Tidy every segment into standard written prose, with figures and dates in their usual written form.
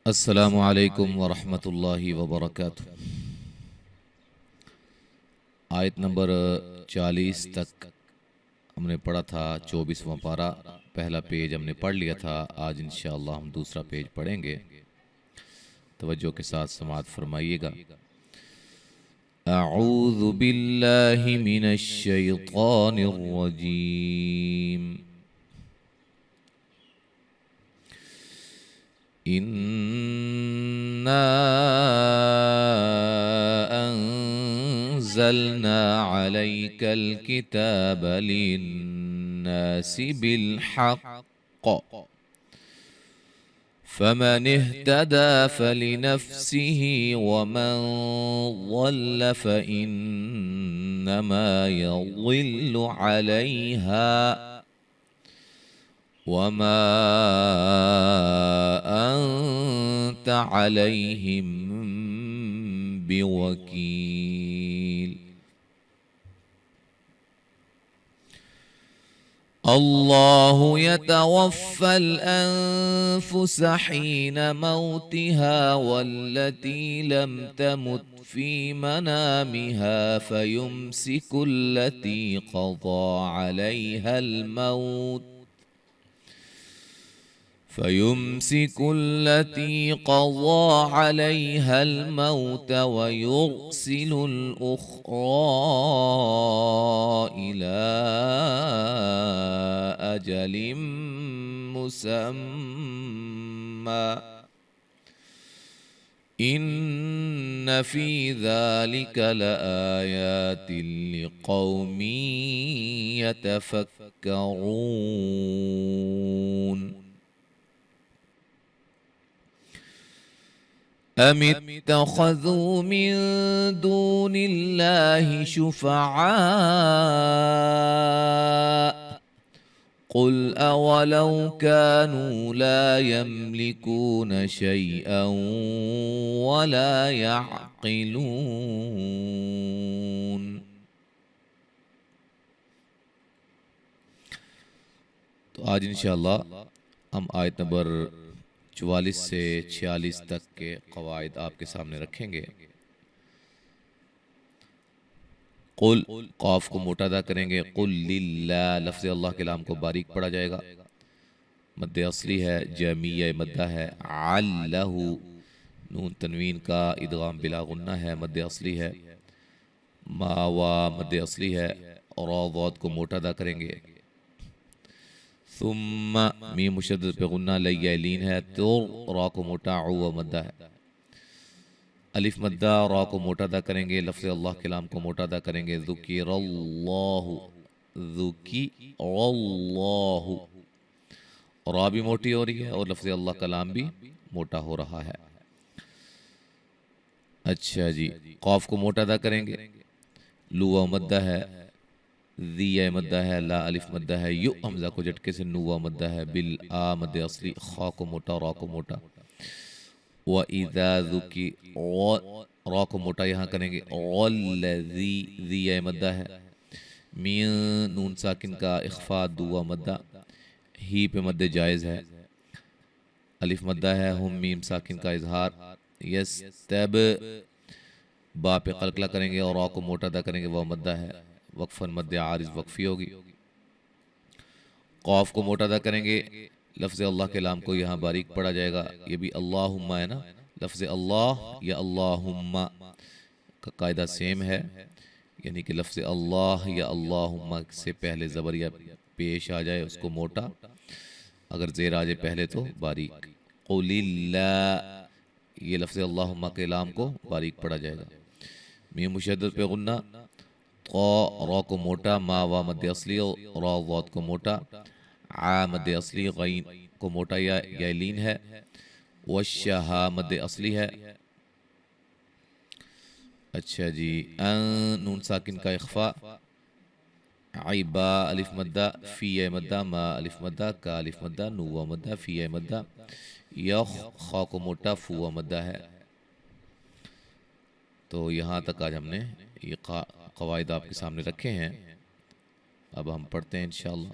السلام علیکم ورحمۃ اللہ وبرکاتہ۔ آیت نمبر 40 تک ہم نے پڑھا تھا، 24واں پارہ، پہلا پیج ہم نے پڑھ لیا تھا۔ آج انشاءاللہ ہم دوسرا پیج پڑھیں گے، توجہ کے ساتھ سماعت فرمائیے گا۔ اعوذ باللہ من الشیطان الرجیم۔ إِنَّا أَنزَلْنَا عَلَيْكَ الْكِتَابَ لِلنَّاسِ بِالْحَقِّ فَمَنِ اهْتَدَى فَلِنَفْسِهِ وَمَنْ ضَلَّ فَإِنَّمَا يَضِلُّ عَلَيْهَا وَمَا أَنْتَ عَلَيْهِمْ بِوَكِيلٍ۔ الله يتوفى الأنفس حين موتها والتي لم تمت في منامها فيمسك التي قضى عليها الموت ويرسل الأخرى إلى أجل مسمى إن في ذلك لآيات لقوم يتفكرون۔ أم اتخذوا من دون الله شفعاء قل أولو كانوا لا يملكون شيئا ولا يعقلون۔ تو آج انشاءاللہ ہم آیت نمبر 44 سے 46 تک کے قواعد آپ کے سامنے رکھیں گے۔ قل، قاف کو موٹا ادا کریں گے۔ قل للہ، لفظ اللہ کے لام کو باریک پڑھا جائے گا۔ مد اصلی ہے، جمعیہ مدہ ہے۔ علہ، نون تنوین کا ادغام بلا غنہ ہے، مد اصلی ہے۔ ما و مد اصلی ہے، اور ضاد کو موٹا ادا کریں گے۔ ثم میم مشدد پہ غنہ لیہ لین ہے، تو را کو موٹا عو مدہ ہے۔ الف مدہ، را کو موٹا ادا کریں گے، لفظ اللہ کے لام کو موٹا ادا کریں گے۔ ذکر اللہ، ذکر اللہ، را بھی موٹی ہو رہی ہے اور لفظ اللہ کا لام بھی موٹا ہو رہا ہے۔ اچھا جی، قاف کو موٹا ادا کریں گے، لو مدہ ہے، ذی مدہ ہے، لا الف مدہ ہے، یو حمزہ کو جھٹکے سے نو مدہ ہے، بالآ مد اصلی، خا کو موٹا، را کو موٹا۔ وَإِذَا ذُكِرَ، را کو موٹا یہاں کریں گے۔ وَالَّذِي، ذی مدہ ہے، مین نون ساکن کا اخفاء دوا مدہ، ہی پہ مد جائز ہے۔ الف مدہ ہے، ہم میم ساکن کا اظہار۔ یستب، با پہ قلقلہ کریں گے اور را کو موٹا ادا کریں گے، وہ مدہ ہے، وقفاً مد عارض وقفی ہوگی۔ قاف کو موٹا ادا کریں گے، لفظ اللہ کے لام کو یہاں باریک پڑھا جائے گا۔ یہ بھی اللہم ہے نا، لفظ اللہ یا اللہم کا قاعدہ سیم ہے، یعنی کہ لفظ اللہ یا اللہم سے پہلے زبر یا پیش آ جائے اس کو موٹا، اگر زیر آ جائے پہلے تو باریک۔ قل اللہ، یہ لفظ اللہم کے لام کو باریک پڑھا جائے گا۔ میم مشدد پہ غنہ، را کو موٹا، ما و مد اصلی، را ضاد کو موٹا، عا مد اصلی، غین کو موٹا یا لین ہے، وشہا مد اصلی ہے۔ اچھا جی، ان نون ساکن کا اخفاء، عیبا الف مدہ، فی مدہ، ما الف مدہ، کا الف مدہ، نو مدہ، فی مدہ، یخ خا کو موٹا، فو مدہ ہے۔ تو یہاں تک آج ہم نے یہ قواعد آپ کے سامنے رکھے ہیں، اب ہم پڑھتے ہیں انشاءاللہ۔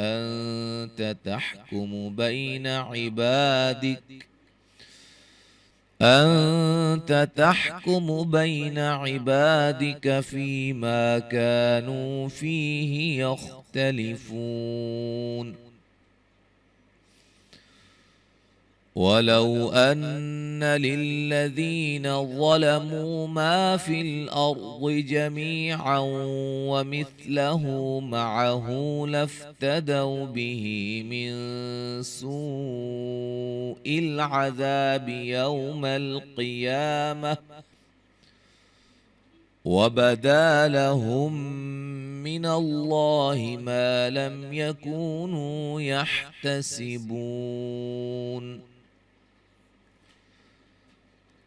أنت تحكم بين عبادك فيما كانوا فيه يختلفون। ولو أن للذين ظلموا ما في الأرض جميعا ومثله معه لافتدوا به من سوء العذاب يوم القيامة وبدا لهم من الله ما لم يكونوا يحتسبون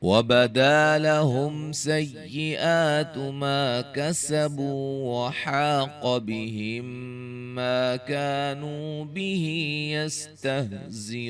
وبدا لهم سيئات ما كسبوا وحاق بهم ما كانوا به يستهزئون।